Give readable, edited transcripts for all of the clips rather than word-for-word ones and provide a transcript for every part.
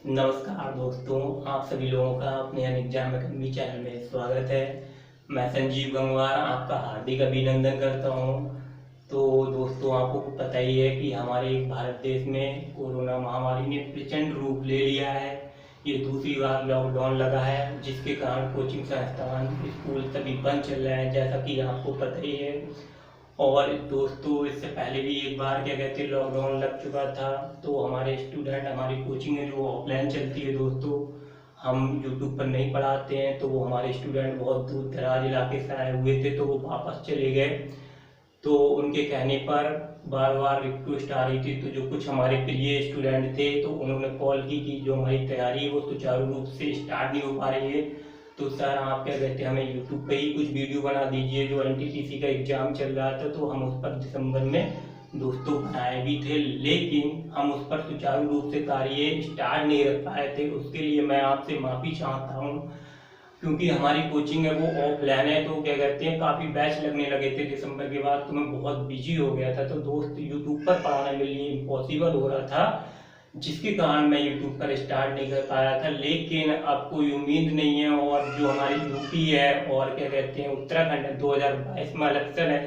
नमस्कार दोस्तों, आप सभी लोगों का अपने अन एग्जाम अकेडमी चैनल में स्वागत है। मैं संजीव गंगवार आपका हार्दिक अभिनंदन करता हूं। तो दोस्तों, आपको पता ही है कि हमारे भारत देश में कोरोना महामारी ने प्रचंड रूप ले लिया है। ये दूसरी बार लॉकडाउन लगा है, जिसके कारण कोचिंग संस्थान स्कूल सभी बंद चल रहे हैं, जैसा कि आपको पता ही है। और दोस्तों, इससे पहले भी एक बार क्या कहते हैं लॉकडाउन लग चुका था। तो हमारे स्टूडेंट, हमारी कोचिंग है जो ऑफलाइन चलती है दोस्तों, हम यूट्यूब पर नहीं पढ़ाते हैं। तो वो हमारे स्टूडेंट बहुत दूर दराज इलाके से आए हुए थे, तो वो वापस चले गए। तो उनके कहने पर बार बार रिक्वेस्ट आ रही थी, तो जो कुछ हमारे प्रिय स्टूडेंट थे तो उन्होंने कॉल की कि जो हमारी तैयारी है वो सुचारू रूप से स्टार्ट नहीं हो पा रही है। तो सर, आप क्या कहते हैं हमें यूट्यूब पे ही कुछ वीडियो बना दीजिए। जो एनटीपीसी का एग्ज़ाम चल रहा था तो हम उस पर दिसंबर में दोस्तों बनाए भी थे, लेकिन हम उस पर सुचारू रूप से कार्य स्टार्ट नहीं रख पाए थे। उसके लिए मैं आपसे माफ़ी चाहता हूँ, क्योंकि हमारी कोचिंग है वो ऑफलाइन है। तो क्या कहते हैं काफ़ी बैच लगने लगे थे दिसंबर के बाद, तो मैं बहुत बिजी हो गया था। तो दोस्त, यूट्यूब पर पढ़ाना मेरे लिए इम्पॉसिबल हो रहा था, जिसके कारण मैं यूट्यूब पर स्टार्ट नहीं कर पाया था। लेकिन अब कोई उम्मीद नहीं है। और जो हमारी यूपी है और क्या कहते हैं उत्तराखंड है, 2022 में इलेक्शन है,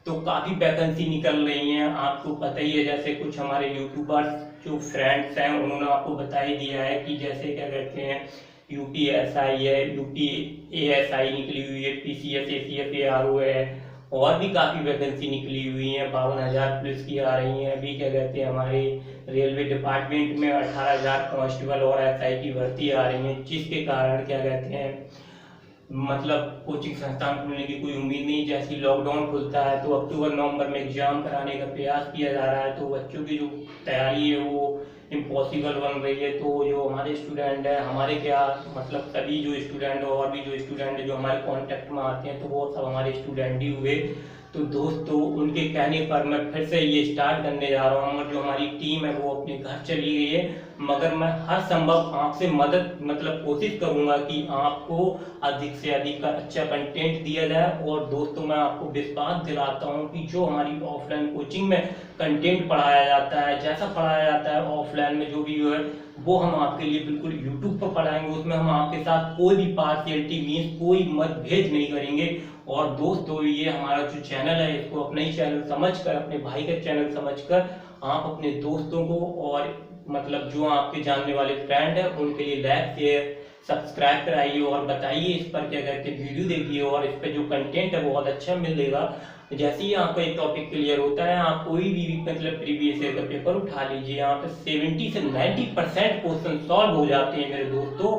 तो काफ़ी वैकेंसी निकल रही हैं। आपको पता ही है, जैसे कुछ हमारे यूट्यूबर्स जो फ्रेंड्स हैं उन्होंने आपको बता ही दिया है कि जैसे क्या कहते हैं यूपी एस आई है, यूपी ए एस आई निकली हुई है, P C S, A C F, A R O है, और भी काफ़ी वैकेंसी निकली हुई हैं। 52,000 पुलिस की आ रही हैं। अभी क्या कहते हैं हमारे रेलवे डिपार्टमेंट में 18,000 कांस्टेबल और एस आई की भर्ती आ रही है, जिसके कारण क्या कहते हैं मतलब कोचिंग संस्थान खुलने की कोई उम्मीद नहीं। जैसे ही लॉकडाउन खुलता है तो अक्टूबर नवंबर में एग्जाम कराने का प्रयास किया जा रहा है, तो बच्चों की जो तैयारी है वो इम्पॉसिबल बन रही है। तो जो हमारे स्टूडेंट हैं, हमारे क्या मतलब सभी जो स्टूडेंट और भी जो स्टूडेंट जो हमारे कांटेक्ट में आते हैं तो वो सब हमारे स्टूडेंट ही हुए। तो दोस्तों, उनके कहने पर मैं फिर से ये स्टार्ट करने जा रहा हूँ। और जो हमारी टीम है वो अपने घर चली गई है, मगर मैं हर संभव आपसे मदद मतलब कोशिश करूंगा कि आपको अधिक से अधिक का अच्छा कंटेंट दिया जाए। और दोस्तों, मैं आपको विश्वास दिलाता हूं कि जो हमारी ऑफलाइन कोचिंग में कंटेंट पढ़ाया जाता है, जैसा पढ़ाया जाता है ऑफलाइन में जो भी है, वो हम आपके लिए बिल्कुल यूट्यूब पर पढ़ाएंगे। उसमें हम आपके साथ कोई भी पार्शियलिटी मीन्स कोई मतभेद नहीं करेंगे। और दोस्तों, ये हमारा जो चैनल है इसको अपना ही चैनल समझकर, अपने भाई का चैनल समझकर आप अपने दोस्तों को और मतलब जो आपके जानने वाले फ्रेंड है उनके लिए लाइक शेयर सब्सक्राइब कराइए और बताइए इस पर क्या कहते हैं वीडियो देखिए। और इस पर जो कंटेंट है बहुत अच्छा मिलेगा। जैसे ही आपका एक टॉपिक क्लियर होता है, आप कोई भी मतलब प्रीवियस ईयर का पेपर उठा लीजिए, यहाँ पे 70 से 90% क्वेश्चन सॉल्व हो जाते हैं मेरे दोस्तों।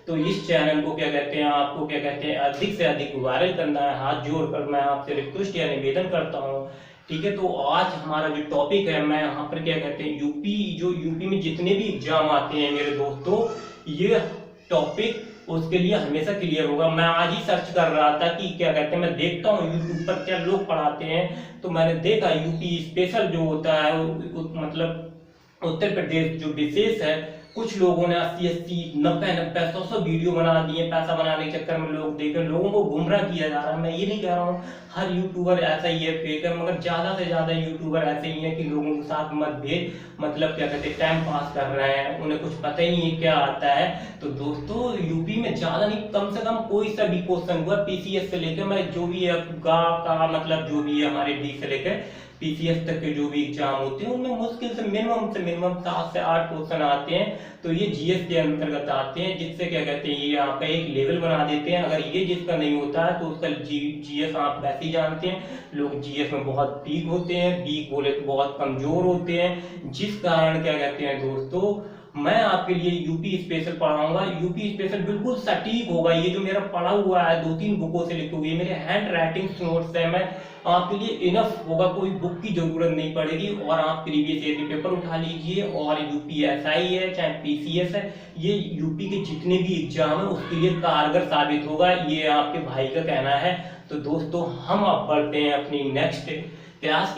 तो इस चैनल को क्या कहते हैं आपको क्या कहते हैं अधिक से अधिक वायरल करना है। हाथ जोड़कर मैं आपसे रिक्वेस्ट या निवेदन करता हूँ। ठीक है, तो आज हमारा जो टॉपिक है, मैं यहाँ पर क्या कहते हैं यूपी में जितने भी एग्जाम आते हैं मेरे दोस्तों, ये टॉपिक उसके लिए हमेशा क्लियर होगा। मैं आज ही सर्च कर रहा था कि क्या कहते हैं, मैं देखता हूँ यूट्यूब पर क्या लोग पढ़ाते हैं, तो मैंने देखा यूपी स्पेशल जो होता है मतलब उत्तर प्रदेश जो विशेष है, कुछ लोगों ने 80-80 90-90 100-100 वीडियो बना दिए। पैसा बनाने के चक्कर में लोग देखे, लोगों को गुमराह किया जा रहा है। मैं ये नहीं कह रहा हूँ हर यूट्यूबर ऐसा ही है, फेक है, मगर ज्यादा से ज्यादा यूट्यूबर ऐसे ही है कि लोगों के साथ मतभेद मतलब क्या कहते हैं टाइम पास कर रहे हैं, उन्हें कुछ पता ही नहीं क्या आता है। तो दोस्तों, यूपी में ज्यादा नहीं, कम से कम कोई सा भी क्वेश्चन हुआ पीसीएस से लेकर मैं जो भी है का मतलब जो भी है हमारे डी से लेकर पीसीएस तक के जो भी एग्जाम होते हैं उनमें मुश्किल से मिनिमम 7 से 8 क्वेश्चन आते हैं। तो ये जीएस के अंतर्गत आते हैं, जिससे क्या कहते हैं ये आपका एक लेवल बना देते हैं। अगर ये जिसका नहीं होता है तो उसका जीएस आप वैसे ही जानते हैं, लोग जीएस में बहुत वीक होते हैं, वीक बोले तो बहुत कमजोर होते हैं, जिस कारण क्या कहते हैं दोस्तों मैं आपके लिए यूपी स्पेशल पढ़ाऊंगा। यूपी स्पेशल बिल्कुल सटीक होगा। ये जो मेरा पढ़ा हुआ है 2-3 बुकों से लिखे हुए मेरे हैंड राइटिंग नोट्स है, मैं आपके लिए इनफ होगा, कोई बुक की जरूरत नहीं पड़ेगी। और आप प्रीवियस ईयर के पेपर उठा लीजिए। और यूपीएसआई है चाहे पीसीएस है, ये यूपी के जितने भी एग्जाम है उसके लिए कारगर साबित होगा, ये आपके भाई का कहना है। तो दोस्तों, हम अब बढ़ते हैं अपनी नेक्स्ट क्लास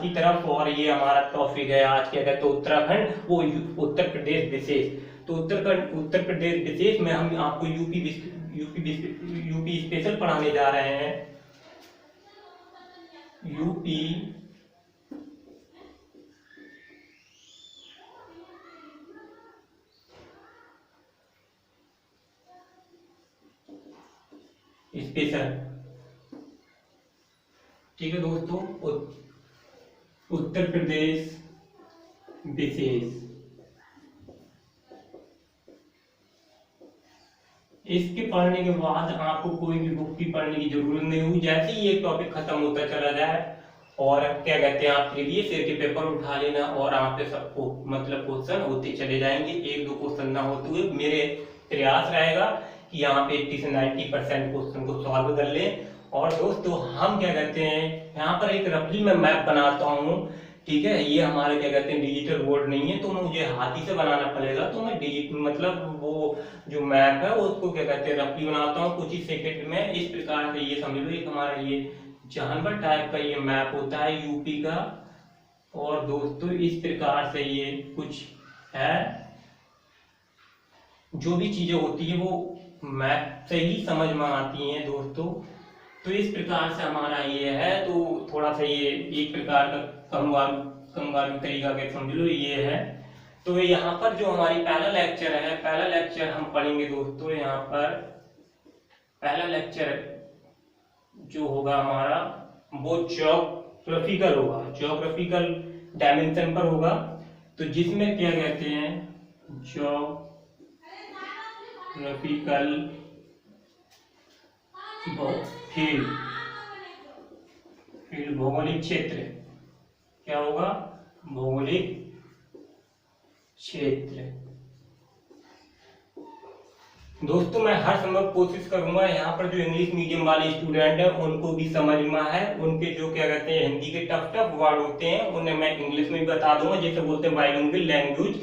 की तरफ। और ये हमारा टॉपिक है आज क्या कहते हैं उत्तराखंड, वो उत्तर प्रदेश विशेष। तो उत्तर प्रदेश विशेष में हम आपको यूपी स्पेशल पढ़ाने जा रहे हैं। UP special. ठीक है दोस्तों, उत्तर प्रदेश विशेष। इसके पढ़ने के बाद आपको कोई भी बुक की पढ़ने की जरूरत नहीं होगी। जैसे ही ये टॉपिक खत्म होता चला जाए और क्या कहते हैं आप प्रीवियस ईयर के पेपर उठा लेना और आप पे सबको मतलब क्वेश्चन होते चले जाएंगे, एक दो क्वेश्चन ना होते हुए। मेरे प्रयास रहेगा कि यहाँ पे 80 से 90% क्वेश्चन को सॉल्व कर ले। और दोस्तों हम क्या कहते हैं यहाँ पर एक रफली मैं मैप बनाता हूँ। ठीक है, ये हमारा क्या कहते हैं डिजिटल बोर्ड नहीं है, तो मुझे हाथी से बनाना पड़ेगा। तो मैं डिजिटल मतलब वो जो मैप है उसको क्या कहते हैं रफली बनाता हूँ कुछ ही सेकंड में। इस प्रकार से ये समझ लो एक हमारा ये जानवर टाइप का ये मैप होता है यूपी का। और दोस्तों इस प्रकार से ये कुछ है, जो भी चीजें होती है वो मैप से ही समझ में आती हैं दोस्तों। तो इस प्रकार से हमारा ये है, तो थोड़ा सा ये एक प्रकार का कंगारू तरीका के समझ लो ये है। तो यहाँ पर जो हमारी पहला लेक्चर है, पहला लेक्चर हम पढ़ेंगे दोस्तों। यहाँ पर पहला लेक्चर जो होगा हमारा वो ज्योग्राफिकल होगा, ज्योग्राफिकल डायमेंशन पर होगा। तो जिसमें क्या कहते हैं ज्योग्राफिकल फील्ड भौगोलिक क्षेत्र। क्या होगा? भौगोलिक क्षेत्र। दोस्तों मैं हर संभव कोशिश करूंगा यहाँ पर जो इंग्लिश मीडियम वाले स्टूडेंट हैं उनको भी समझ में है। उनके जो क्या कहते हैं हिंदी के टफ टफ वर्ड होते हैं उन्हें मैं इंग्लिश में भी बता दूंगा, जैसे बोलते हैं बाइलिंगुअल लैंग्वेज।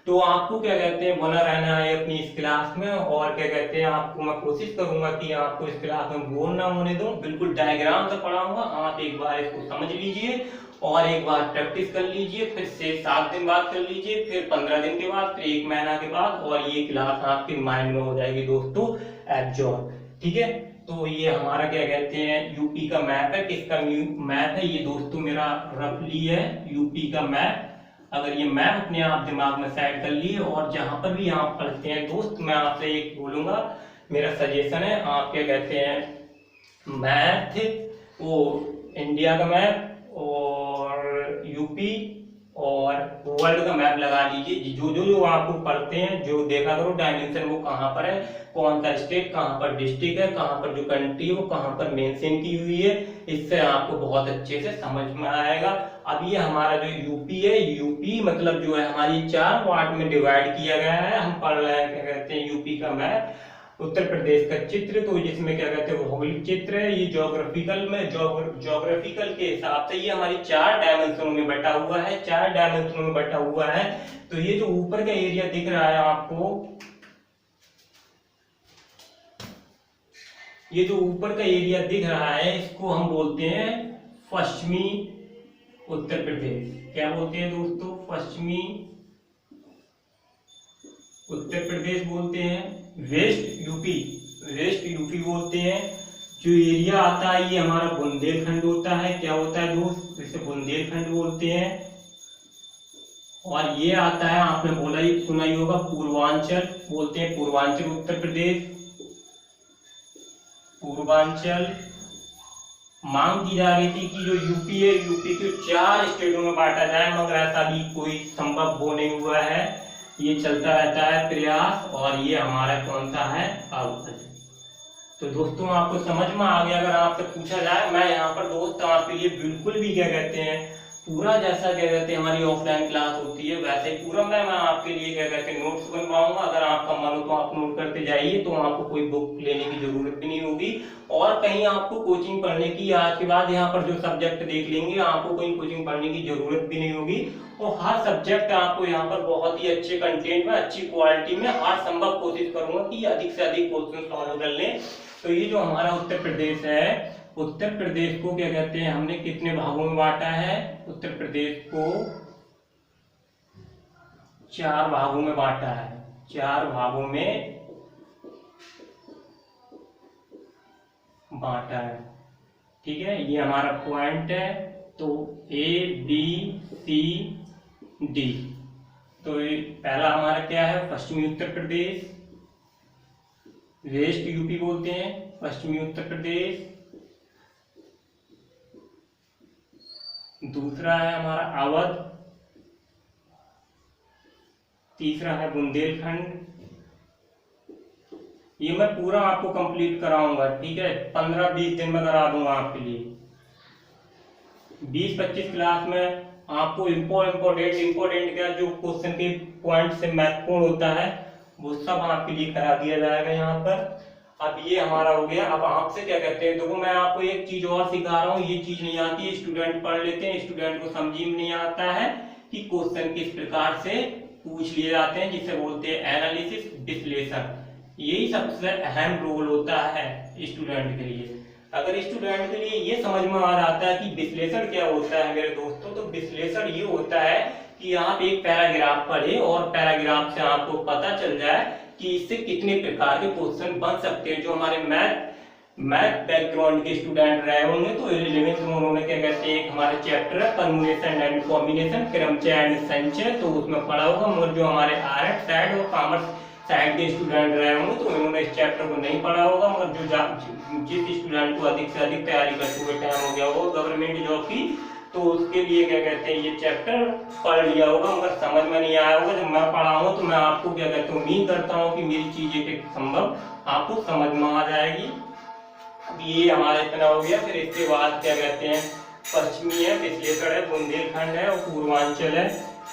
तो आपको क्या कहते हैं बना रहना है अपनी इस क्लास में। और क्या कहते हैं आपको मैं कोशिश करूंगा कि आपको इस क्लास में बोर ना होने दूं, बिल्कुल डायग्राम से पढ़ाऊंगा। आप एक बार इसको समझ लीजिए और एक बार प्रैक्टिस कर लीजिए, फिर से 7 दिन बाद कर लीजिए, फिर 15 दिन के बाद, फिर 1 महीना के बाद, और ये क्लास आपके माइंड में हो जाएगी दोस्तों एब्जॉर्ब। ठीक है, तो ये हमारा क्या कहते हैं यूपी का मैप है। किसका मैप है ये दोस्तों? मेरा रफली है यूपी का मैप। अगर ये मैप अपने आप दिमाग में सेट कर लिए और जहां पर भी आप पढ़ते हैं दोस्त, मैं आपसे एक बोलूंगा, मेरा सजेशन है, आप क्या कहते हैं मैथ वो इंडिया का मैप और यूपी और वर्ल्ड का मैप लगा लीजिए। जो आपको पढ़ते हैं जो देखा करो डायमेंशन वो कहाँ पर है, कौन सा स्टेट, कहाँ पर डिस्ट्रिक्ट है, कहाँ पर जो कंट्री है वो कहाँ पर मेंशन की हुई है। इससे आपको बहुत अच्छे से समझ में आएगा। अब ये हमारा जो यूपी है, यूपी मतलब जो है हमारी 4 पार्ट में डिवाइड किया गया है। हम पढ़ रहे हैं क्या कहते हैं यूपी का मैप, उत्तर प्रदेश का चित्र। तो जिसमें क्या कहते हैं भौगोलिक चित्र है। ये ज्योग्राफिकल में ज्योग्राफिकल के हिसाब से ये हमारी 4 डायमेंशनों में बटा हुआ है, 4 डायमेंशनों में बटा हुआ है। तो ये जो ऊपर का एरिया दिख रहा है आपको, ये जो ऊपर का एरिया दिख रहा है इसको हम बोलते हैं पश्चिमी उत्तर प्रदेश। क्या बोलते हैं दोस्तों? पश्चिमी उत्तर प्रदेश बोलते हैं। वेस्ट यूपी बोलते हैं। जो एरिया आता है ये हमारा बुंदेलखंड होता है। क्या होता है दोस्त? इसे बुंदेलखंड बोलते हैं। और ये आता है, आपने बोला ही सुना ही होगा, पूर्वांचल बोलते हैं, पूर्वांचल उत्तर प्रदेश। पूर्वांचल मांग की जा रही थी कि जो यूपी है, यूपी को 4 स्टेटों में बांटा जाए, मगर ऐसा भी कोई संभव हो नहीं हुआ है। ये चलता रहता है प्रयास। और ये हमारा कौन सा है? अवध। तो दोस्तों आपको समझ में आ गया। अगर आपसे पूछा जाए, मैं यहाँ पर दोस्त आपके लिए बिल्कुल भी क्या कहते हैं पूरा जैसा क्या कहते हैं हमारी ऑफलाइन क्लास होती है वैसे ही पूरा मैं आपके लिए क्या कहते हैं नोट्स बनवाऊंगा। अगर आपका मन हो तो आप नोट करते जाइए, तो आपको कोई बुक लेने की जरूरत भी नहीं होगी। और कहीं आपको कोचिंग पढ़ने की, आज के बाद यहाँ पर जो सब्जेक्ट देख लेंगे आपको कोई कोचिंग पढ़ने की जरूरत भी नहीं होगी। और हर सब्जेक्ट आपको यहाँ पर बहुत ही अच्छे कंटेंट में, अच्छी क्वालिटी में हर संभव कोशिश करूंगा कि अधिक से अधिक क्वेश्चन सॉल्व कर लें। तो ये जो हमारा उत्तर प्रदेश है, उत्तर प्रदेश को क्या कहते हैं हमने कितने भागों में बांटा है? उत्तर प्रदेश को 4 भागों में बांटा है। 4 भागों में बांटा है। ठीक है, ये हमारा पॉइंट है। तो A B C D। तो ये पहला हमारा क्या है? पश्चिमी उत्तर प्रदेश, वेस्ट यूपी बोलते हैं, पश्चिमी उत्तर प्रदेश, दूसरा है हमारा अवध, तीसरा है बुंदेलखंड। ये मैं पूरा आपको कंप्लीट कराऊंगा, ठीक है, 15-20 दिन में करा दूंगा आपके लिए। 20-25 क्लास में आपको इम्पोर्टेंट क्या जो क्वेश्चन के पॉइंट से महत्वपूर्ण होता है वो सब आपके लिए करा दिया जाएगा यहाँ पर। अब ये हमारा हो गया। अब आपसे क्या कहते हैं, देखो मैं आपको एक चीज और सिखा रहा हूँ, ये चीज नहीं आती है, स्टूडेंट पढ़ लेते हैं, स्टूडेंट को समझ में नहीं आता है कि क्वेश्चन किस प्रकार से पूछ लिए जाते हैं, जिसे बोलते हैं एनालिसिस, विश्लेषण। यही सबसे अहम रोल होता है स्टूडेंट के लिए। अगर स्टूडेंट के लिए ये समझ में आ जाता है कि विश्लेषण क्या होता है मेरे दोस्तों, तो विश्लेषण ये होता है कि आप एक पैराग्राफ पढ़े और पैराग्राफ से आपको पता चल जाए कि इससे कितने प्रकार के क्वेश्चन बन सकते हैं। जो हमारे मैथ बैकग्राउंड के स्टूडेंट रहे होंगे तो 11th में उन्होंने क्या कहते हैं, एक हमारे चैप्टर है परमुटेशन एंड कॉम्बिनेशन, क्रमचय एंड संचय, तो उसमें पढ़ा होगा। मगर जो हमारे आर्ट साइड और कॉमर्स साइड के स्टूडेंट रहे होंगे तो उन्होंने इस चैप्टर को नहीं पढ़ा होगा। मगर जिस स्टूडेंट को अधिक से अधिक तैयारी करते हुए टाइम हो गया होगा गवर्नमेंट जॉब की, तो उसके लिए क्या कहते हैं, ये चैप्टर पढ़ लिया होगा मगर समझ में नहीं आया होगा। जब मैं पढ़ा हूँ तो मैं आपको क्या कहते हैं, उम्मीद करता हूँ कि मेरी चीजें के संभव आपको समझ में आ जाएगी। ये हमारा इतना हो गया। फिर इसके बाद क्या कहते हैं, पश्चिमी है, विश्लेषण है, बुंदेलखंड है और पूर्वांचल है,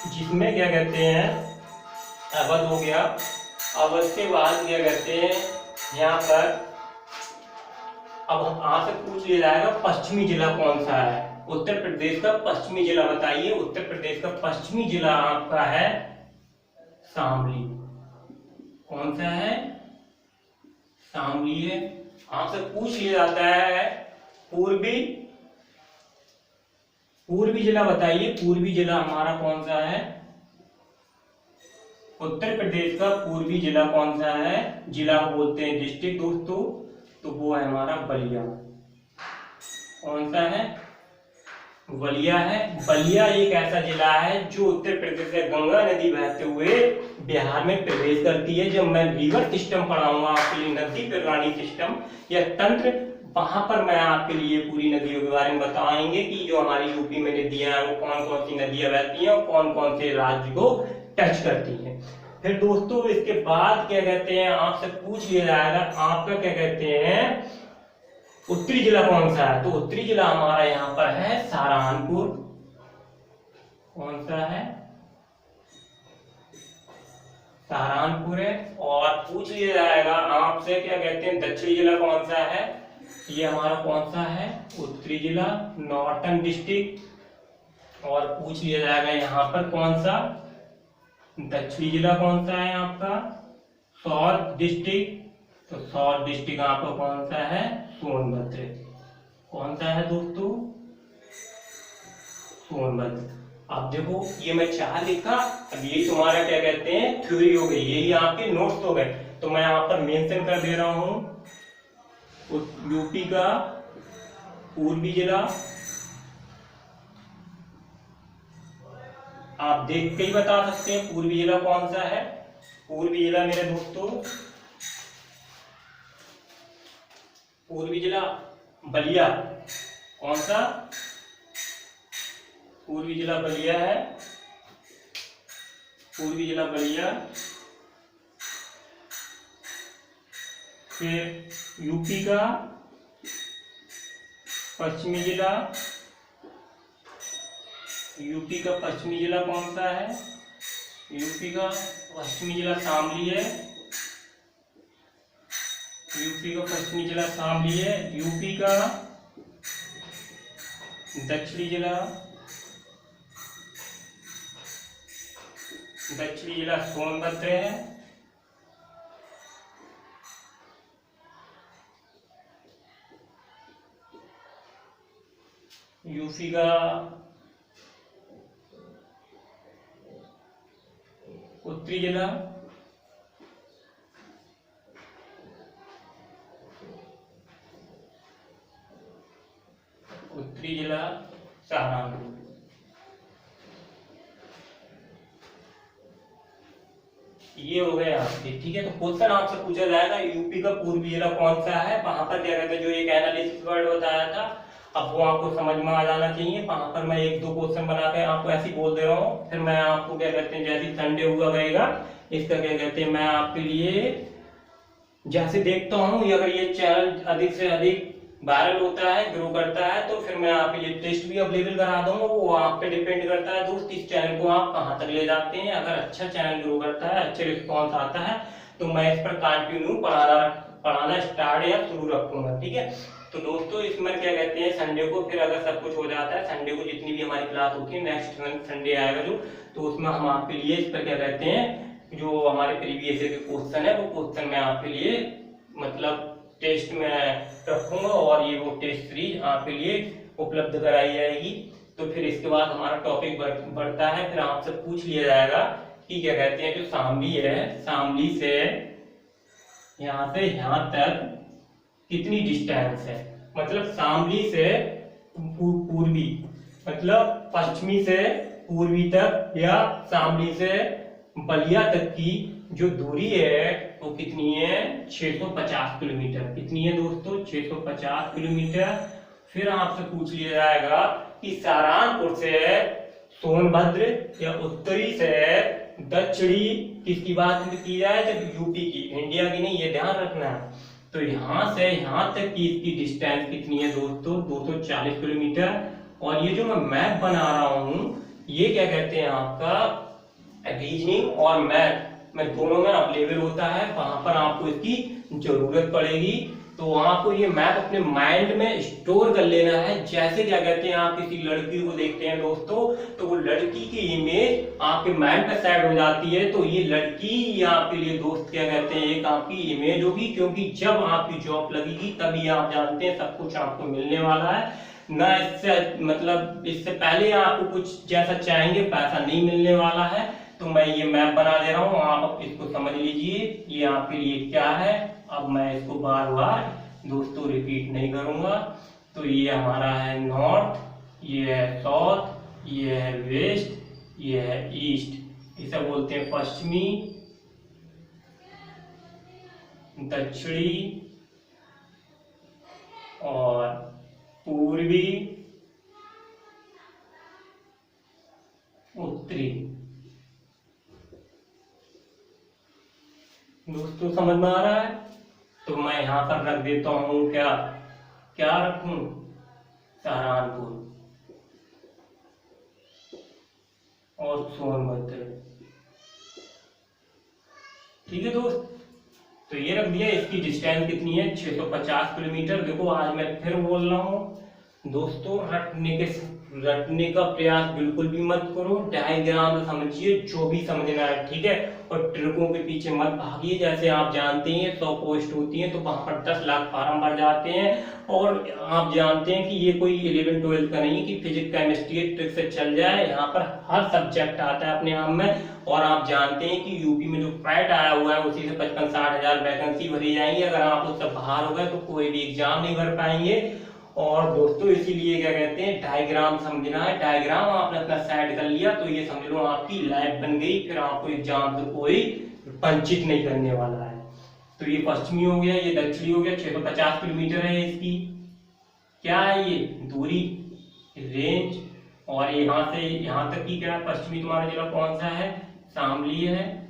जिसमें क्या कहते हैं अवध हो गया। अवध के बाद क्या कहते हैं यहाँ पर, अब आपसे पूछ लिया जाएगा पश्चिमी जिला कौन सा है। उत्तर प्रदेश का पश्चिमी जिला बताइए। उत्तर प्रदेश का पश्चिमी जिला आपका है शामली। कौन सा है? शामली है। आपसे पूछ लिया जाता है पूर्वी जिला बताइए। पूर्वी जिला हमारा कौन सा है? उत्तर प्रदेश का पूर्वी जिला कौन सा है? जिला को बोलते हैं डिस्ट्रिक्ट दोस्तों, तो वो है हमारा बलिया। कौन सा है? बलिया है। बलिया एक ऐसा जिला है जो उत्तर प्रदेश से गंगा नदी बहते हुए बिहार में प्रवेश करती है। जब मैं रिवर सिस्टम पढ़ाऊंगा आपके लिए, नदी प्रणाली सिस्टम या तंत्र, वहां पर मैं आपके लिए पूरी नदियों के बारे में बताएंगे कि जो हमारी यूपी में नदियां हैं वो कौन कौन सी नदियां बहती हैं और कौन कौन से राज्य को टच करती हैं। फिर दोस्तों इसके बाद क्या कहते हैं, आपसे पूछ लिया जाएगा आपका क्या कहते हैं उत्तरी जिला कौन सा है? तो उत्तरी जिला हमारा यहाँ पर है सहारनपुर। कौन सा है? सहारनपुर है। और पूछ लिया जाएगा आपसे क्या कहते हैं दक्षिणी जिला कौन सा है? ये हमारा कौन सा है? उत्तरी जिला, नॉर्थन डिस्ट्रिक्ट। और पूछ लिया जाएगा यहाँ पर कौन सा दक्षिणी जिला कौन सा है आपका? South district. तो साउथ डिस्ट्रिक्ट आपका कौन सा है? सोनभद्र। कौन सा है दोस्तों? सोनभद्र। अब देखो ये मैं 4 लिखा, अब ये तुम्हारा क्या कहते हैं थ्योरी हो गई, यही आपके नोट्स हो गए। तो मैं यहाँ पर मेंशन कर दे रहा हूँ यूपी का पूर्वी जिला। आप देख के ही बता सकते हैं पूर्वी जिला कौन सा है। पूर्वी जिला मेरे दोस्तों, पूर्वी जिला बलिया। कौन सा? पूर्वी जिला बलिया है। पूर्वी जिला बलिया। फिर यूपी का पश्चिमी जिला। यूपी का पश्चिमी जिला कौन सा है? यूपी का पश्चिमी जिला शामली है। यूपी का पश्चिमी जिला शामली है। यूपी का दक्षिणी जिला, दक्षिणी जिला सोनभद्र है। यूपी का उत्तरी जिला, उत्तरी जिला सहारनपुर। ये हो गया यहाँ पे, ठीक है। तो क्वेश्चन आपसे पूछा जाएगा यूपी का पूर्वी जिला कौन सा है, वहां पर क्या कहते हैं जो एक एनालिसिस वर्ड बताया था, अब वो आपको समझ में आ जाना चाहिए। वहां पर मैं एक दो क्वेश्चन बना के आपको ऐसे ही बोल दे रहा हूँ, फिर मैं आपको क्या कहते हैं जैसे संडे हुआ रहेगा इसका क्या कहते हैं मैं आपके लिए जैसे देखता हूँ, अगर ये चैनल अधिक से अधिक वायरल होता है, ग्रो करता है, तो फिर मैं आपके लिए टेस्ट भी अवेलेबल करा दूंगा। वो आप पे डिपेंड करता है दोस्त, इस चैनल को आप कहाँ तक ले जाते हैं। अगर अच्छा चैनल ग्रो करता है, अच्छे रिस्पॉन्स आता है, तो मैं इस पर कंटिन्यू पढ़ाना स्टार्ट या शुरू रखूंगा, ठीक है। तो दोस्तों इसमें क्या कहते हैं संडे को फिर अगर सब कुछ हो जाता है, संडे को जितनी भी हमारी क्लास होती है, नेक्स्ट संडे आएगा जो, तो उसमें हम आपके लिए इस पर क्या कहते हैं जो हमारे प्रीवियस ईयर के क्वेश्चन है वो क्वेश्चन मैं आपके लिए मतलब टेस्ट में रखूंगा, और ये वो टेस्ट सीरीज आपके लिए उपलब्ध कराई जाएगी। तो फिर इसके बाद हमारा टॉपिक बढ़ता है, फिर आपसे पूछ लिया जाएगा कि क्या कहते हैं जो शामली है, शामली से यहाँ तक कितनी डिस्टेंस है, मतलब शामली से पूर्वी मतलब पश्चिमी से पूर्वी तक, या शामली से बलिया तक की जो दूरी है वो कितनी है 650 किलोमीटर। कितनी है दोस्तों 650 किलोमीटर। फिर आपसे पूछ लिया जाएगा कि सहारनपुर से सोनभद्र या उत्तरी से दक्षिणी किसकी बात की जाए, जब यूपी की, इंडिया की नहीं, ये ध्यान रखना है। तो यहाँ से यहाँ तक की इसकी डिस्टेंस कितनी है दोस्तों 240 किलोमीटर। और ये जो मैं मैप बना रहा हूँ ये क्या कहते हैं आपका रीजनिंग और मैथ में दोनों में अवेलेबल होता है, वहां पर आपको इसकी जरूरत पड़ेगी। तो आपको ये मैप अपने माइंड में स्टोर कर लेना है। जैसे क्या कहते हैं आप किसी लड़की को देखते हैं दोस्तों, तो वो लड़की की इमेज आपके माइंड पे सेट हो जाती है, तो ये लड़की या आपके लिए दोस्त क्या कहते हैं एक आपकी इमेज होगी, क्योंकि जब आपकी जॉब लगेगी तभी आप जानते हैं सब कुछ आपको मिलने वाला है ना। इससे मतलब इससे पहले आपको कुछ जैसा चाहेंगे पैसा नहीं मिलने वाला है। तो मैं ये मैप बना दे रहा हूँ, आप इसको समझ लीजिए ये आपके लिए क्या है। अब मैं इसको बार बार दोस्तों रिपीट नहीं करूंगा। तो ये हमारा है नॉर्थ, ये है साउथ, ये है वेस्ट, ये है ईस्ट। इसे बोलते हैं पश्चिमी, दक्षिणी और पूर्वी, उत्तरी। दोस्तों समझ में आ रहा है। तो मैं यहाँ पर रख देता हूँ क्या क्या रखूं सहारनपुर और सोनभद्र, ठीक है दोस्त। तो ये रख दिया। इसकी डिस्टेंस कितनी है 650 किलोमीटर। देखो आज मैं फिर बोल रहा हूँ दोस्तों, रटने का प्रयास बिल्कुल भी मत करो, डायग्राम समझिए जो भी समझना है, ठीक है। और ट्रिकों के पीछे मत भागिए। जैसे आप जानते हैं 100 पोस्ट होती है तो वहां पर 10 लाख फार्म भर जाते हैं, और आप जानते हैं कि ये कोई 11 12 का नहीं कि फिजिक्स केमिस्ट्री ट्रिक से चल जाए। यहाँ पर हर सब्जेक्ट आता है अपने आप में। और आप जानते हैं कि यूपी में जो फैट आया हुआ है उसी से 55-60 हजार वैकेंसी भरी जाएंगी। अगर आप उससे बाहर हो गए तो कोई भी एग्जाम नहीं भर पाएंगे। और दोस्तों इसीलिए क्या कहते हैं डायग्राम समझना है। डायग्राम आपने अपना सेट कर लिया तो ये समझ लो आपकी लाइफ बन गई, फिर आपको एग्जाम से कोई वंचित नहीं करने वाला है। तो ये पश्चिमी हो गया, ये दक्षिणी हो गया। 650 किलोमीटर है इसकी क्या है ये दूरी, रेंज। और यहाँ से यहाँ तक की क्या है, पश्चिमी तुम्हारा जिला कौन सा है, शामली है।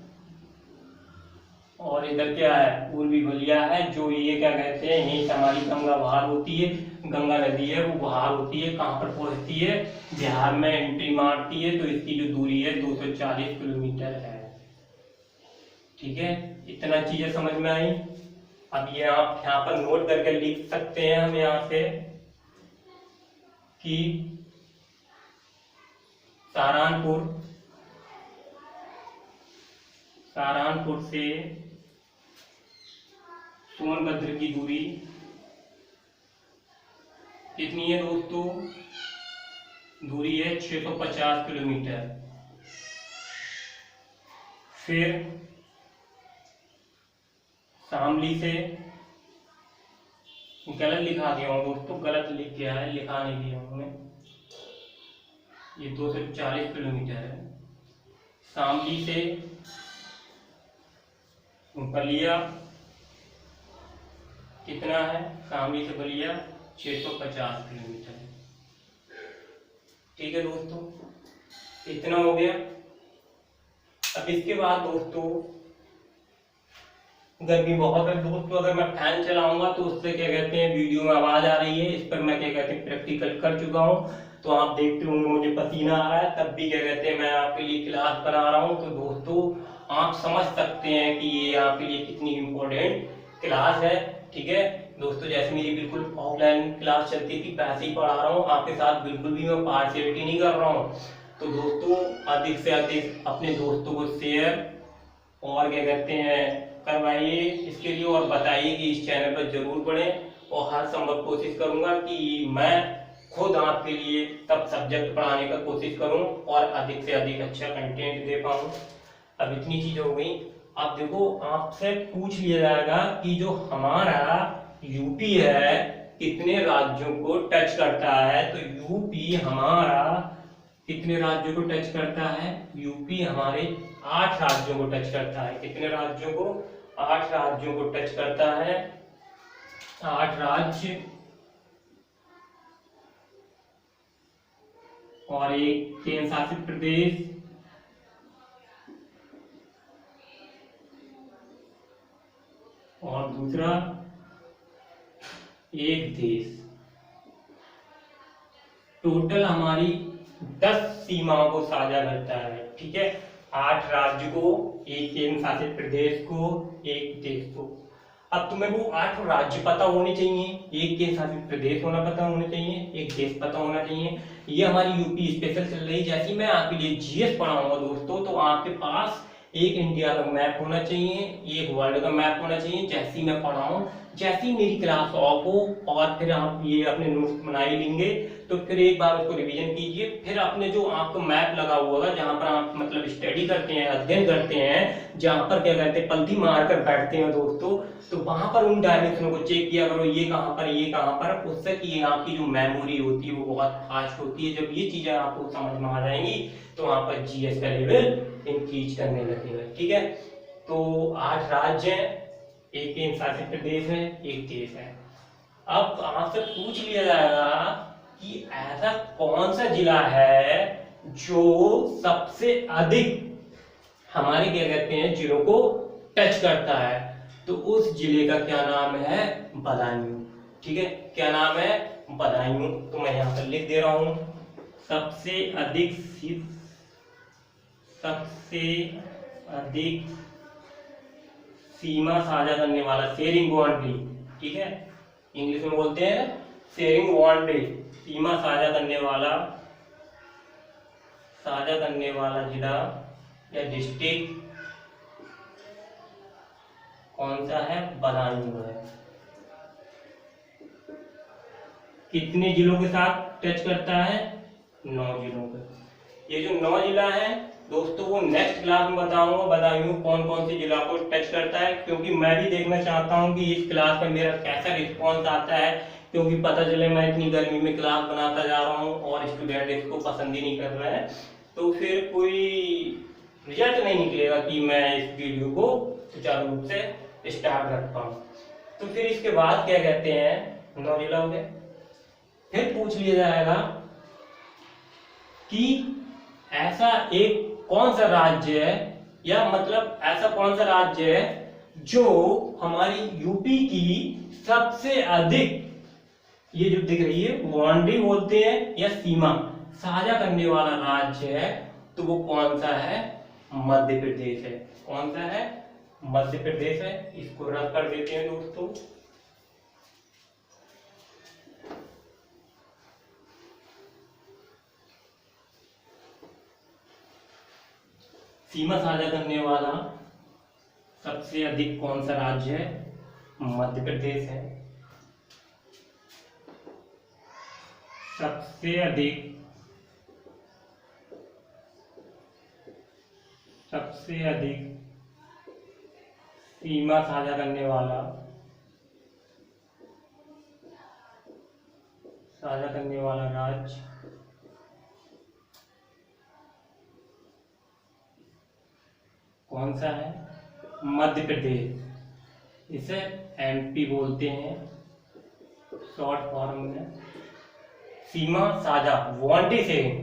और इधर क्या है, पूर्वी बलिया है। जो ये क्या कहते हैं यहीं से हमारी गंगा बाहर होती है, गंगा नदी है वो बाहर होती है, कहाँ पर पहुंचती है, बिहार में एंट्री मारती है। तो इसकी जो दूरी है 240 किलोमीटर है, ठीक है। इतना चीजें समझ में आई। अब ये आप यहाँ पर नोट करके लिख सकते हैं हम यहाँ से कि सहारनपुर से सोनभद्र की दूरी कितनी है दोस्तों, दूरी है 650 किलोमीटर। फिर शामली से, गलत लिखा दिया हूँ दोस्तों, गलत लिख गया है, लिखा नहीं दिया हूँ मैं, ये 240 किलोमीटर है। शामली से बलिया कितना है, शामली से बलिया 650 किलोमीटर। ठीक है दोस्तों, इतना हो गया। अब इसके बाद दोस्तों गर्मी बहुत है दोस्तों, अगर मैं फैन चलाऊंगा तो उससे क्या कहते हैं वीडियो में आवाज आ रही है। इस पर मैं क्या कहते हैं प्रैक्टिकल कर चुका हूँ, तो आप देखते होंगे मुझे पसीना आ रहा है, तब भी क्या कहते हैं मैं आपके लिए क्लास बना रहा हूँ। तो दोस्तों आप समझ सकते हैं कि ये आपके लिए कितनी इम्पोर्टेंट क्लास है। ठीक है दोस्तों, जैसे मेरी बिल्कुल ऑफलाइन क्लास चलती थी वैसे ही पढ़ा रहा हूँ आपके साथ, बिल्कुल भी मैं पार्शियलिटी नहीं कर रहा हूँ। तो दोस्तों अधिक से अधिक अपने दोस्तों को शेयर और क्या कहते हैं करवाइए इसके लिए, और बताइए कि इस चैनल पर जरूर बढ़ें, और हर संभव कोशिश करूंगा कि मैं खुद आपके लिए तब सब्जेक्ट पढ़ाने का कोशिश करूं और अधिक से अधिक अच्छा कंटेंट दे पाऊं। अब इतनी चीज हो गई। अब देखो आपसे पूछ लिया जाएगा कि जो हमारा यूपी है कितने राज्यों को टच करता है। तो यूपी हमारा कितने राज्यों को टच करता है, यूपी हमारे 8 राज्यों को टच करता है। कितने राज्यों को, 8 राज्यों को टच करता है। 8 राज्य और एक केंद्र शासित प्रदेश और दूसरा एक देश। टोटल हमारी 10 सीमाओं को साझा करता है। ठीक है, 8 राज्य को, एक केंद्र शासित प्रदेश को, एक देश को। अब तुम्हें वो 8 राज्य पता होने चाहिए, एक केंद्र शासित प्रदेश होना पता होना चाहिए, एक देश पता होना चाहिए। ये हमारी यूपी स्पेशल चल रही है। जैसे ही मैं आपके लिए जीएस पढ़ाऊंगा दोस्तों, तो आपके पास एक इंडिया का मैप होना चाहिए, एक वर्ल्ड का मैप होना चाहिए। जैसे ही मैं पढ़ाऊं, जैसे ही मेरी क्लास ऑफ हो और फिर आप ये अपने नोट्स बना ही लेंगे, तो फिर एक बार उसको रिवीजन कीजिए। फिर अपने जो आपको मैप लगा हुआ होगा जहां पर आप मतलब स्टडी करते हैं, अध्ययन करते हैं, जहां पर क्या कहते हैं पलथी मार कर बैठते हैं दोस्तों, तो वहां पर उन डायरेक्शनों को चेक किया करो, ये कहां पर ये कहां पर। उससे कि आपकी जो मेमोरी होती है वो बहुत फास्ट होती है। जब ये चीजें आपको समझ में आ जाएंगी तो वहां पर जीएस का लेवल इंक्रीज करने लगेगा। ठीक है, तो 8 राज्य हैं, एक केंद्र शासित प्रदेश है, एक देश है। अब आपसे पूछ लिया जाएगा कि ऐसा कौन सा जिला है जो सबसे अधिक हमारे क्या कहते हैं जिलों को टच करता है। तो उस जिले का क्या नाम है, बदायूं। ठीक है, क्या नाम है, बदायूं। तो मैं यहां पर लिख दे रहा हूं, सबसे अधिक सीमा साझा करने वाला, शेयरिंग बाउंड्री। ठीक है, इंग्लिश में बोलते हैं शेयरिंग बाउंड्री। सीमा साझा करने वाला जिला या डिस्ट्रिक्ट कौन सा है, बदायूं है। कितने जिलों के साथ टच करता है, 9 जिलों के। ये जो 9 जिला है दोस्तों, वो नेक्स्ट क्लास में बताऊंगा बदायूं कौन कौन से जिला को टच करता है, क्योंकि मैं भी देखना चाहता हूं कि इस क्लास में मेरा कैसा रिस्पॉन्स आता है। क्योंकि पता चले मैं इतनी गर्मी में क्लास बनाता जा रहा हूं और स्टूडेंट इसको पसंद ही नहीं कर रहे हैं, तो फिर कोई रिजल्ट नहीं निकलेगा कि मैं इस वीडियो को सुचारू रूप से स्टार्ट रख पाऊं। तो फिर इसके बाद क्या कहते हैं 9 जिला हो गए। फिर पूछ लिया जाएगा कि ऐसा एक कौन सा राज्य है, या मतलब ऐसा कौन सा राज्य है जो हमारी यूपी की सबसे अधिक, ये जो दिख रही है बाउंड्री बोलते हैं या सीमा साझा करने वाला राज्य है, तो वो कौन सा है, मध्य प्रदेश है। कौन सा है, मध्य प्रदेश है। इसको रद्द कर देते हैं दोस्तों। सीमा साझा करने वाला सबसे अधिक कौन सा राज्य है, मध्य प्रदेश है। सबसे अधिक सीमा साझा करने वाला राज्य कौन सा है, मध्य प्रदेश, इसे एमपी बोलते हैं शॉर्ट फॉर्म में। सीमा साझा, बाउंड्री शेयरिंग,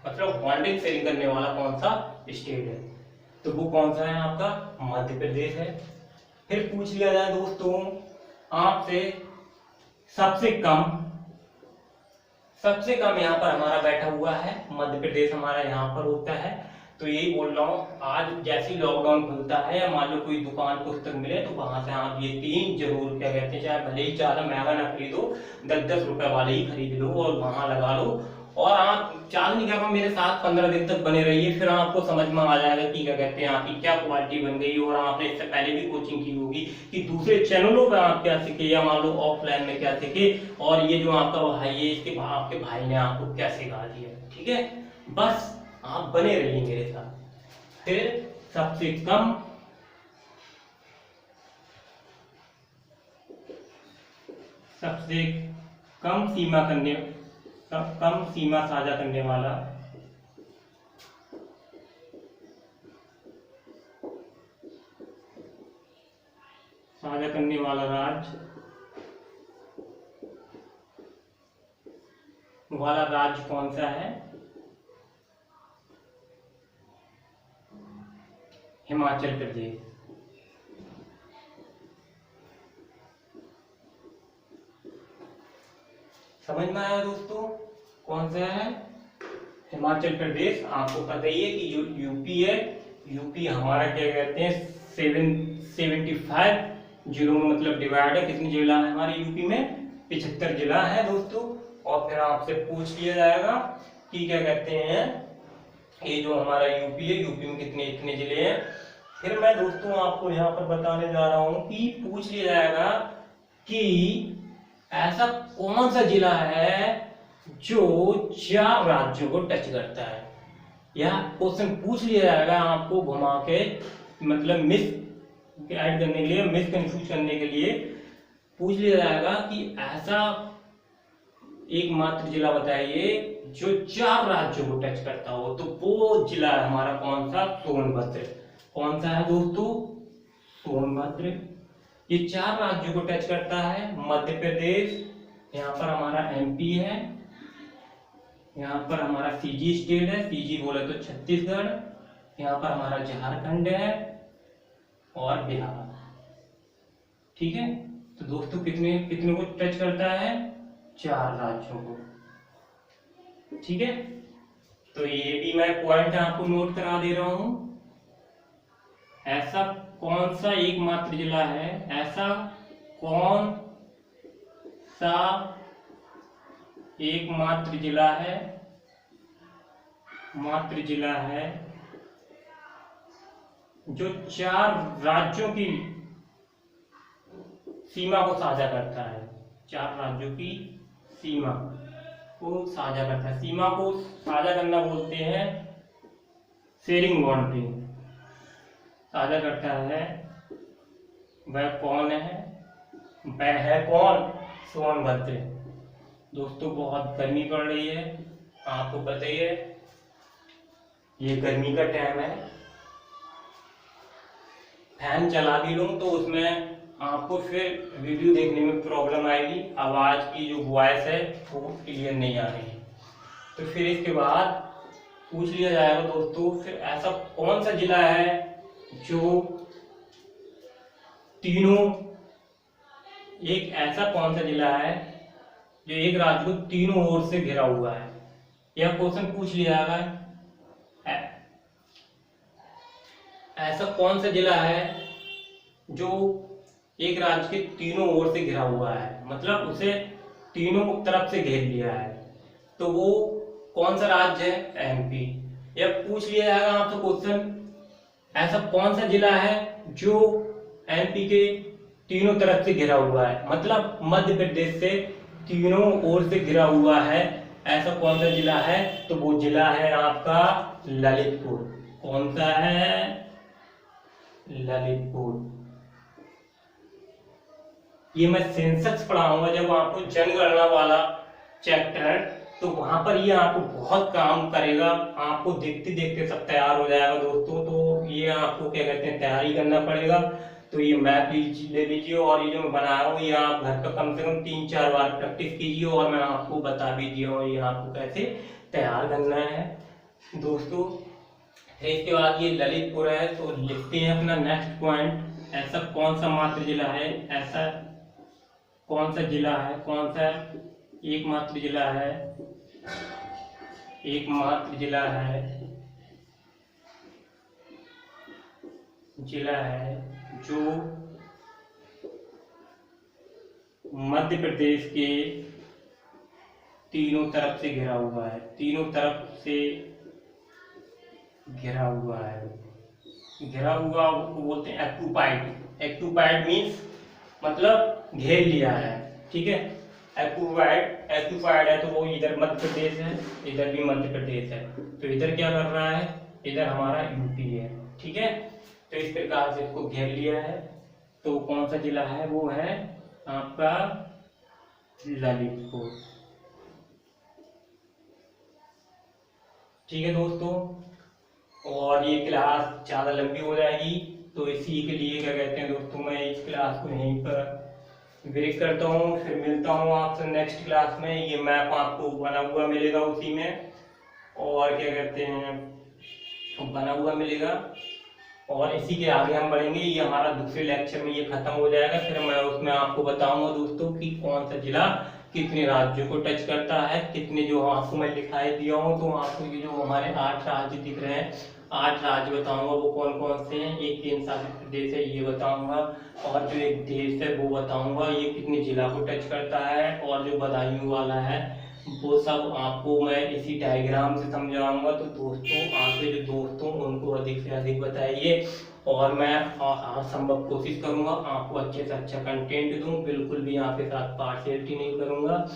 मतलब बाउंड्री शेयरिंग करने वाला कौन सा स्टेट है, तो वो कौन सा है आपका मध्य प्रदेश है। फिर पूछ लिया जाए दोस्तों आपसे सबसे कम यहाँ पर हमारा बैठा हुआ है, मध्य प्रदेश हमारा यहाँ पर होता है। तो यही बोल रहा हूँ, आज जैसे ही लॉकडाउन खुलता है या मान लो कोई दुकान पुस्तक मिले तो वहां से आप ये 3 जरूर क्या कहते हैं, चाहे भले ही ज्यादा महंगा ना खरीदो, 10-10 रुपए वाले ही खरीद लो और वहां लगा लो। और आप चालू नहीं कर, मेरे साथ 15 दिन तक बने रहिए, फिर आपको समझ में आ जाएगा कि क्या कहते हैं आपकी क्या क्वालिटी बन गई। और आपने इससे पहले भी कोचिंग की होगी कि दूसरे चैनलों पर आप क्या सीखे या मान लो ऑफलाइन में क्या सीखे, और ये जो आपका भाई है इसके आपके भाई ने आपको क्या सिखा दिया। ठीक है, बस आप बने रहिए मेरे साथ। फिर सबसे कम सीमा साझा करने वाला राज्य कौन सा है, हिमाचल प्रदेश। समझ में आया दोस्तों, कौन सा है, हिमाचल प्रदेश। आपको पता ही है कि जो यूपी है, यूपी हमारा क्या कहते हैं 75 जिलों में मतलब डिवाइड है। कितनी जिला है हमारे यूपी में, 75 जिला है दोस्तों। और फिर आपसे पूछ लिया जाएगा कि क्या कहते हैं ये जो हमारा यूपी है, यूपी में कितने जिले हैं। फिर मैं दोस्तों आपको यहाँ पर बताने जा रहा हूँ कि पूछ लिया जाएगा कि ऐसा कौन सा जिला है जो 4 राज्यों को टच करता है। या क्वेश्चन पूछ लिया जाएगा आपको घुमा के, मतलब मिस ऐड करने के लिए, मिस कंफ्यूज करने के लिए पूछ लिया जाएगा कि ऐसा एकमात्र जिला बताइए जो 4 राज्यों को टच करता हो। तो वो जिला है हमारा कौन सा, सोनभद्र। कौन सा है दोस्तों, सोनभद्र। ये 4 राज्यों को टच करता है। मध्य प्रदेश, यहाँ पर हमारा एमपी है, यहाँ पर हमारा सीजी स्टेट है, सीजी बोले तो छत्तीसगढ़, यहाँ पर हमारा झारखंड है और बिहार। ठीक है, तो दोस्तों कितने को टच करता है, 4 राज्यों को। ठीक है, तो ये भी मैं पॉइंट आपको नोट करा दे रहा हूं। ऐसा कौन सा एकमात्र जिला है, ऐसा कौन सा एकमात्र जिला है, जो 4 राज्यों की सीमा को साझा करता है, 4 राज्यों की सीमा को साझा करता है। सीमा को साझा करना बोलते हैं शेयरिंग बाउंड्री, साझा करता है। वह कौन है, वह है कौन, सोनभद्र। दोस्तों बहुत गर्मी पड़ रही है, आपको पता ही है ये गर्मी का टाइम है। फैन चला भी लूं तो उसमें आपको फिर वीडियो देखने में प्रॉब्लम आएगी, आवाज की जो वॉइस है वो क्लियर नहीं आ रही। तो फिर इसके बाद पूछ लिया जाएगा दोस्तों, फिर ऐसा कौन सा जिला है जो तीनों, एक ऐसा कौन सा जिला है जो एक राज्य को तीनों ओर से घिरा हुआ है। यह क्वेश्चन पूछ लिया जाएगा, ऐसा कौन सा जिला है जो एक राज्य के तीनों ओर से घिरा हुआ है, मतलब उसे तीनों तरफ से घेर लिया है। तो वो कौन सा राज्य है, एमपी। यह पूछ लिया जाएगा आपसे क्वेश्चन, ऐसा कौन सा जिला है जो एमपी के तीनों तरफ से घिरा हुआ है, मतलब मध्य प्रदेश से तीनों ओर से घिरा हुआ है, ऐसा कौन सा जिला है। तो वो जिला है आपका ललितपुर। कौन सा है, ललितपुर। ये मैं सेंसस पढ़ाऊंगा जब आपको जनगणना वाला चैप्टर, तो तो वहां पर ये आपको बहुत काम करेगा, आपको देखते देखते सब तैयार हो जाएगा दोस्तों। तो ये आपको क्या कहते हैं तैयारी करना पड़ेगा। तो ये मैप ले लीजिए और ये जो मैं बना रहा हूँ ये आप घर पर कम से कम 3-4 बार प्रैक्टिस कीजिए और मैं आपको बता भी दिया हूँ ये आपको कैसे तैयार करना है दोस्तों। फिर इसके बाद ये ललितपुर है, तो लिखते हैं अपना नेक्स्ट पॉइंट। ऐसा कौन सा मात्र जिला है, ऐसा कौन सा जिला है, कौन सा एकमात्र जिला है, एकमात्र जिला है, जिला है जो मध्य प्रदेश के तीनों तरफ से घिरा हुआ है, तीनों तरफ से घिरा हुआ है। घिरा हुआ को बोलते हैं एक्यूपाइड। एक्यूपाइड मीन्स मतलब घेर लिया है, ठीक है। एक्यूपाइड, एक्यूपाइड है तो वो इधर मध्य प्रदेश है, इधर भी मध्य प्रदेश है, तो इधर क्या कर रहा है, इधर हमारा यूपी है, ठीक है। तो इस प्रकार से इसको घेर लिया है। तो कौन सा जिला है, वो है आपका ललितपुर, ठीक है दोस्तों। और ये क्लास ज़्यादा लंबी हो जाएगी, तो इसी के लिए क्या कहते हैं दोस्तों मैं इस क्लास को यहीं पर ब्रेक करता हूँ। फिर मिलता हूँ आपसे नेक्स्ट क्लास में। ये मैप आपको बना हुआ मिलेगा उसी में, और क्या कहते हैं बना हुआ मिलेगा, और इसी के आगे हम बढ़ेंगे। ये हमारा दूसरे लेक्चर में ये खत्म हो जाएगा। फिर मैं उसमें आपको बताऊंगा दोस्तों कि कौन सा जिला कितने राज्यों को टच करता है, कितने जो आपको मैं दिखाई दिया हूँ। तो आपको ये जो हमारे 8 राज्य दिख रहे हैं, 8 राज्य बताऊंगा वो कौन कौन से हैं। एक केंद्र शासित प्रदेश है ये बताऊंगा, और जो एक देश है वो बताऊंगा, ये कितने जिला को टच करता है, और जो बदायूं वाला है वो सब आपको मैं इसी डायग्राम से समझाऊंगा। तो दोस्तों आपके जो दोस्त हों उनको अधिक से अधिक बताइए, और मैं संभव कोशिश करूंगा आपको अच्छे से अच्छा कंटेंट दूं। बिल्कुल भी आपके साथ पार्शियलिटी नहीं करूंगा।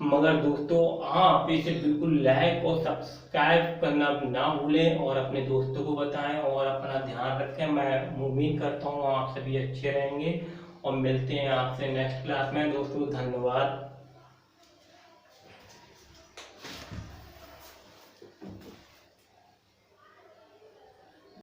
मगर दोस्तों आप इसे बिल्कुल लाइक और सब्सक्राइब करना ना भूलें, और अपने दोस्तों को बताएं, और अपना ध्यान रखें। मैं उम्मीद करता हूँ आप सभी अच्छे रहेंगे, और मिलते हैं आपसे नेक्स्ट क्लास में दोस्तों। धन्यवाद।